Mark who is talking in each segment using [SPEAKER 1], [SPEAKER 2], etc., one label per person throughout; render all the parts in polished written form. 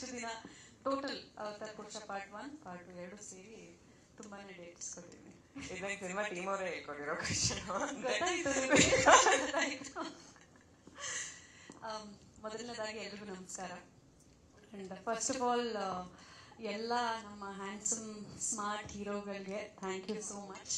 [SPEAKER 1] ಇಷ್ಟು ದಿನ ಟೋಟಲ್ ಅವತಾರ ಪುರುಷ ಪಾರ್ಟ್ 1 ಪಾರ್ಟ್ 2 ಎರಡು ಸೇರಿ ತುಂಬಾನೇ ಡೇಟ್ಸ್ ಕೊಟ್ಟಿದ್ದೀನಿ.
[SPEAKER 2] ಇದನ್ನ ಸಿನಿಮಾ ಟೀಮ್ ಅವರೇ ಹೇಳ್ಕೊಟ್ಟಿರೋ ಕ್ವೆಶ್ಚನ್
[SPEAKER 1] ಗೊತ್ತಾಯ್ತು. ಮೊದಲನೇದಾಗಿ ಎಲ್ರಿಗೂ ನಮಸ್ಕಾರ. ಅಂಡ್ ಫಸ್ಟ್ ಆಫ್ ಆಲ್ ಎಲ್ಲ ನಮ್ಮ ಹ್ಯಾಂಡ್ಸಮ್ ಸ್ಮಾರ್ಟ್ ಹೀರೋಗಳಿಗೆ thank you so much.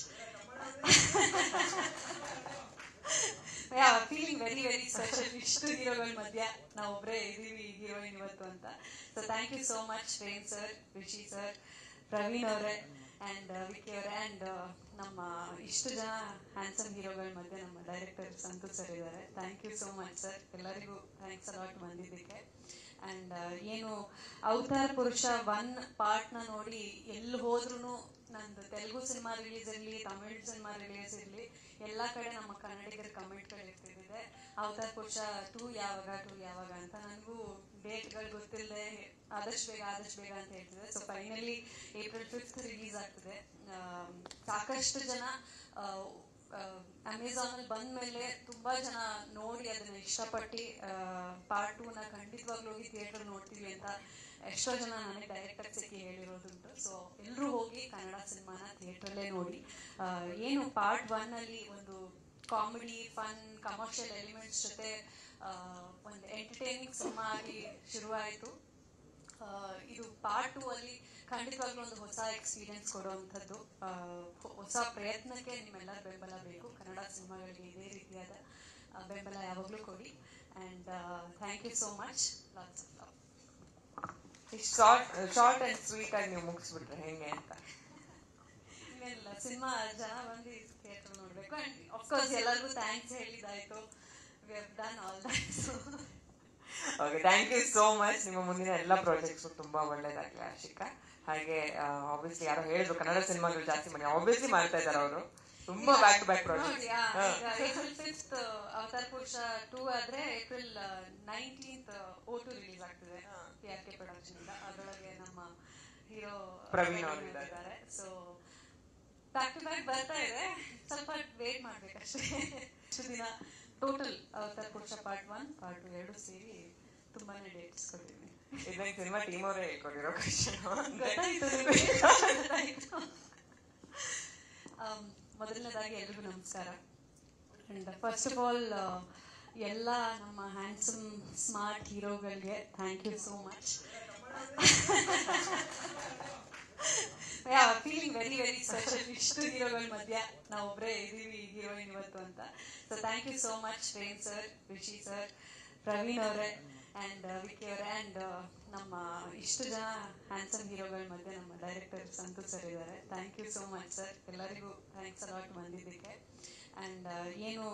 [SPEAKER 1] Feeling very very special. ಇಷ್ಟು ಹೀರೋಗಳ ಮಧ್ಯ ನಾವೊಬ್ಬರೇ ಇದೀವಿ ಹೀರೋಯಿನ್ ಇವತ್ತು ಅಂತ. So thank you so much Prem sir, Rishi sir, Praveen ಅವರೇ ಆ್ಯಂಡ್ ವಿಕ್ಕಿ ಅವರೇ ಆ್ಯಂಡ್ ನಮ್ಮ ಇಷ್ಟು ಜನ ಹ್ಯಾಂಡ್ಸಮ್ ಹೀರೋಗಳ ಮಧ್ಯೆ ನಮ್ಮ ಡೈರೆಕ್ಟರ್ ಸಂತೋಷ್ ಸರ್ ಇದ್ದಾರೆ. Thank you so much sir, ಎಲ್ಲರಿಗೂ ಥ್ಯಾಂಕ್ಸ್ ಅಲಾಟ್ ಬಂದಿದ್ದಕ್ಕೆ. ಆ್ಯಂಡ್ ಏನು ಅವತಾರ ಪುರುಷ 1 ಪಾರ್ಟ್ನ ನೋಡಿ ಎಲ್ಲಿ ಹೋದ್ರೂ ನಂದು ತೆಲುಗು ಸಿನಿಮಾ ರಿಲೀಸ್ ಇರಲಿ, ತಮಿಳ್ ಸಿನಿಮಾ ರಿಲೀಸ್ ಇರಲಿ, ಎಲ್ಲ ಕಡೆ ನಮ್ಮ ಕನ್ನಡಿಗರ ಕಮೆಂಟ್ಗಳು ಇರ್ತಿದೆ ಅವತಾರ ಪುರುಷ 2 ಯಾವಾಗ ಅಂತ. ನನಗೂ ಡೇಟ್ಗಳು ಗೊತ್ತಿಲ್ಲದೆ ಆದಷ್ಟು ಬೇಗ ಅಂತ ಹೇಳ್ತಿದೆ. So finally April 5th release ಆಗ್ತದೆ. ಸಾಕಷ್ಟು ಜನ ಅಮೆಝಾನಲ್ಲಿ ಬಂದ ಮೇಲೆ ತುಂಬ ಜನ ನೋಡಿ ಅದನ್ನು ಇಷ್ಟಪಟ್ಟು ಪಾರ್ಟ್ 2ನ ಖಂಡಿತವಾಗ್ಲೂ ಹೋಗಿ ಥಿಯೇಟರ್ ನೋಡ್ತೀವಿ ಅಂತ ಎಷ್ಟೋ ಜನ ನನಗೆ ಡೈರೆಕ್ಟರ್ ಸಿಕ್ಕಿ ಹೇಳಿರೋದುಂಟು. ಸೊ ಎಲ್ಲರೂ ಹೋಗಿ ಕನ್ನಡ ಸಿನಿಮಾನ ಥಿಯೇಟ್ರಲ್ಲೇ ನೋಡಿ. ಏನು ಪಾರ್ಟ್ 1ನಲ್ಲಿ ಒಂದು ಕಾಮಿಡಿ, ಫನ್, ಕಮರ್ಷಿಯಲ್ ಎಲಿಮೆಂಟ್ಸ್ ಜೊತೆ ಒಂದು ಎಂಟರ್ಟೈನಿಂಗ್ ಸಿನಿಮಾ ಆಗಿ ಶುರುವಾಯಿತು. ಇದು ಪಾರ್ಟ್ 2 ಅಲ್ಲಿ ಖಂಡಿತವಾಗ್ಲೂ ಒಂದು ಹೊಸ ಎಕ್ಸ್ಪೀರಿಯನ್ಸ್ ಕೊಡುವಂಥದ್ದು, ಹೊಸ ಪ್ರಯತ್ನಕ್ಕೆ ನಿಮ್ಮೆಲ್ಲರ ಬೆಂಬಲ ಬೇಕು. ಕನ್ನಡ ಸಿನಿಮಾಗಳಿಗೆ ಇದೇ ರೀತಿಯಾದ ಬೆಂಬಲ ಯಾವಾಗಲೂ ಕೊಡಿ. And thank you so much. Lots of love.
[SPEAKER 2] Short and sweet ಆಗಿ ನೀವು ಮುಗಿಸ್ಬಿಟ್ರೆ ಹೆಂಗೆ ಅಂತ.
[SPEAKER 1] ಇಲ್ಲ, ಸಿನಿಮಾ ಜನ ಬಂದು ಥಿಯೇಟರ್ ನೋಡಬೇಕು. ಆ್ಯಂಡ್ ಆಫ್ಕೋರ್ಸ್ ಎಲ್ಲರಿಗೂ ಥ್ಯಾಂಕ್ಸ್ ಹೇಳಿದಾಯ್ತು. We have done all that.
[SPEAKER 2] Okay, thank you so much. ನಿಮ್ಮ ಮುಂದಿನ ಎಲ್ಲ ಪ್ರಾಜೆಕ್ಟ್ಸ್ ತುಂಬಾ ಒಳ್ಳೇದಾಗಲಿ ಆಶಿಕಾ. ಹಾಗೆ ಆಬ್ವಿಯಸ್ಲಿ ಯಾರೋ ಹೇಳಿದ್ರು ಕನ್ನಡ ಸಿನಿಮಾಗಳು ಜಾಸ್ತಿ ಮಾಡಿ, ಆಬ್ವಿಯಸ್ಲಿ ಮಾಡ್ತಾ ಇದ್ದಾರೆ ಅವರು. ತುಂಬಾ back to back project.
[SPEAKER 1] April 5th Avatara Purusha 2 ಆದ್ರೆ ಏಪ್ರಿಲ್ 19th O2 ರಿಲೀಸ್ ಆಗ್ತದೆ PRK ಪ್ರೊಡಕ್ಷನ್ ಇಂದ. ಅದರೊಳಗೆ ನಮ್ಮ ಹೀರೋ
[SPEAKER 2] ಪ್ರವೀಣ್ ಅವರು ಇದ್ದಾರೆ.
[SPEAKER 1] ಸೊ ಬ್ಯಾಕ್ ಟು ಬ್ಯಾಕ್ ಬರ್ತಾ ಇದೆ, ಸ್ವಲ್ಪ ವೇಟ್ ಮಾಡ್ಬೇಕಷ್ಟೇ. ಇಷ್ಟು ದಿನ ಟೋಟಲ್ ಅವತಾರ ಪುರುಷ ಪಾರ್ಟ್ 1 ಪಾರ್ಟ್ 2 ಎರಡು ಸೇರಿ ತುಂಬಾನೇ ಡೇಟ್ಸ್ ಕೊಟ್ಟಿದ್ದೀನಿ.
[SPEAKER 2] ಇದನ್ನ ಸಿನಿಮಾ ಟೀಮ್ ಅವರೇ ಹೇಳ್ಕೊಟ್ಟಿರೋ ಕ್ವೆಶ್ಚನ್
[SPEAKER 1] ಗೊತ್ತಾಯ್ತು. ಮೊದಲನೇದಾಗಿ ಎಲ್ರಿಗೂ ನಮಸ್ಕಾರ. ಅಂಡ್ ಫಸ್ಟ್ ಆಫ್ ಆಲ್ ಎಲ್ಲ ನಮ್ಮ ಹ್ಯಾಂಡ್ಸಮ್ ಸ್ಮಾರ್ಟ್ ಹೀರೋಗಳಿಗೆ thank you so much. Feeling very very special. ಇಷ್ಟು ಹೀರೋಗಳ ಮಧ್ಯ ನಾವೊಬ್ಬರೇ ಇದೀವಿ ಹೀರೋಯಿನ್ ಇವತ್ತು ಅಂತ. So thank you so much Prem sir, Rishi sir, Praveen ಅವರೇ ಆ್ಯಂಡ್ ವಿಕ್ಕಿ ಅವರೇ ಆ್ಯಂಡ್ ನಮ್ಮ ಇಷ್ಟು ಜನ ಹ್ಯಾಂಡ್ಸಮ್ ಹೀರೋಗಳ ಮಧ್ಯೆ ನಮ್ಮ ಡೈರೆಕ್ಟರ್ ಸಂತೋಷ್ ಸರ್ ಇದ್ದಾರೆ. Thank you so much sir, ಎಲ್ಲರಿಗೂ ಥ್ಯಾಂಕ್ಸ್ ಅಲಾಟ್ ಬಂದಿದ್ದಕ್ಕೆ. ಆ್ಯಂಡ್ ಏನು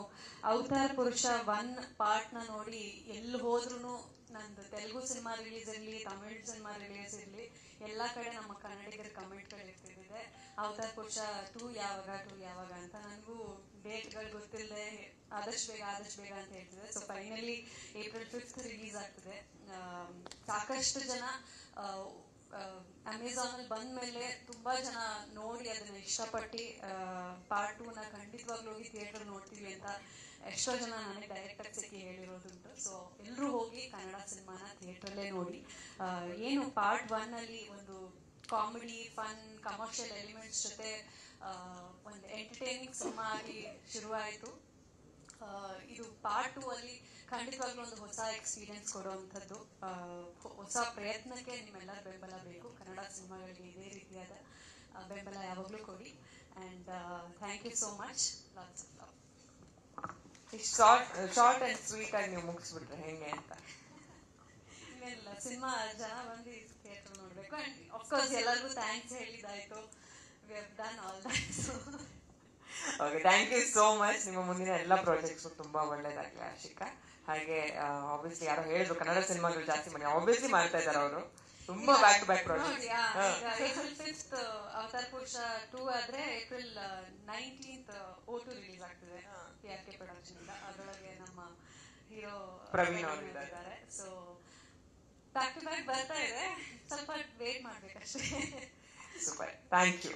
[SPEAKER 1] ಅವತಾರ ಪುರುಷ 1 ಪಾರ್ಟ್ನ ನೋಡಿ ಎಲ್ಲಿ ಹೋದ್ರೂ ನಂದು ತೆಲುಗು ಸಿನಿಮಾ ರಿಲೀಸ್ ಇರಲಿ, ತಮಿಳ್ ಸಿನಿಮಾ ರಿಲೀಸ್ ಇರಲಿ, ಎಲ್ಲ ಕಡೆ ನಮ್ಮ ಕನ್ನಡಿಗರ ಕಮೆಂಟ್ಗಳು ಇರ್ತಿದೆ ಅವತಾರ ಪುರುಷ 2 ಯಾವಾಗ ಅಂತ. ನನಗೂ ಡೇಟ್ಗಳು ಗೊತ್ತಿಲ್ಲದೆ ಆದಷ್ಟು ಬೇಗ ಅಂತ ಹೇಳ್ತಿದೆ. So finally April 5th release ಆಗ್ತದೆ. ಸಾಕಷ್ಟು ಜನ ಅಮೆಝಾನಲ್ಲಿ ಬಂದ ಮೇಲೆ ತುಂಬ ಜನ ನೋಡಿ ಅದನ್ನು ಇಷ್ಟಪಟ್ಟು ಪಾರ್ಟ್ 2ನ ಖಂಡಿತವಾಗ್ಲೂ ಹೋಗಿ ಥಿಯೇಟರ್ ನೋಡ್ತೀವಿ ಅಂತ ಎಷ್ಟೋ ಜನ ನನಗೆ ಡೈರೆಕ್ಟರ್ ಸಿಕ್ಕಿ ಹೇಳಿರೋದುಂಟು. ಸೊ ಎಲ್ಲರೂ ಹೋಗಿ ಕನ್ನಡ ಸಿನಿಮಾನ ಥಿಯೇಟ್ರಲ್ಲೇ ನೋಡಿ. ಏನು ಪಾರ್ಟ್ 1ನಲ್ಲಿ ಒಂದು ಕಾಮಿಡಿ, ಫನ್, ಕಮರ್ಷಿಯಲ್ ಎಲಿಮೆಂಟ್ಸ್ ಜೊತೆ ಒಂದು ಎಂಟರ್ಟೈನಿಂಗ್ ಸಿನಿಮಾ ಆಗಿ ಶುರುವಾಯಿತು. ಇದು ಪಾರ್ಟ್ 2 ಅಲ್ಲಿ ಖಂಡಿತವಾಗ್ಲೂ ಒಂದು ಹೊಸ ಎಕ್ಸ್ಪೀರಿಯನ್ಸ್ ಕೊಡುವಂಥದ್ದು, ಹೊಸ ಪ್ರಯತ್ನಕ್ಕೆ ನಿಮ್ಮೆಲ್ಲರ ಬೆಂಬಲ ಬೇಕು. ಕನ್ನಡ ಸಿನಿಮಾಗಳಿಗೆ ಇದೇ ರೀತಿಯಾದ ಬೆಂಬಲ ಯಾವಾಗಲೂ ಕೊಡಿ. And thank you so much. Lots of love.
[SPEAKER 2] Short and sweet ಆಗಿ ನೀವು ಮುಗಿಸ್ಬಿಟ್ರೆ ಹೆಂಗೆ ಅಂತ.
[SPEAKER 1] ಇಲ್ಲ, ಸಿನಿಮಾ ಜನ ಬಂದು ಥಿಯೇಟರ್ ನೋಡಬೇಕು. ಆ್ಯಂಡ್ ಆಫ್ಕೋರ್ಸ್ ಎಲ್ಲರಿಗೂ ಥ್ಯಾಂಕ್ಸ್ ಹೇಳಿದಾಯ್ತು. We have done all that.
[SPEAKER 2] Okay, thank you so much. ನಿಮ್ಮ ಮುಂದಿನ ಎಲ್ಲ ಪ್ರಾಜೆಕ್ಟ್ಸ್ ತುಂಬಾ ಒಳ್ಳೇದಾಗಲಿ ಆಶಿಕಾ. ಹಾಗೆ ಆಬ್ವಿಯಸ್ಲಿ ಯಾರೋ ಹೇಳಿದ್ರು ಕನ್ನಡ ಸಿನಿಮಾಗಳು ಜಾಸ್ತಿ ಮಾಡಿ, ಆಬ್ವಿಯಸ್ಲಿ ಮಾಡ್ತಾ ಇದ್ದಾರೆ ಅವರು. ತುಂಬಾ back to back project.
[SPEAKER 1] April 5th Avatara Purusha 2 ಆದ್ರೆ ಏಪ್ರಿಲ್ 19th O2 ರಿಲೀಸ್ ಆಗ್ತದೆ PRK ಪ್ರೊಡಕ್ಷನ್ ಇಂದ. ಅದರೊಳಗೆ ನಮ್ಮ ಹೀರೋ
[SPEAKER 2] ಪ್ರವೀಣ್ ಅವರು ಇದ್ದಾರೆ.
[SPEAKER 1] ಸೊ ಬ್ಯಾಕ್ ಟು ಬ್ಯಾಕ್ ಬರ್ತಾ ಇದೆ, ಸ್ವಲ್ಪ ವೇಟ್ ಮಾಡ್ಬೇಕಷ್ಟೇ.
[SPEAKER 2] Super, thank you.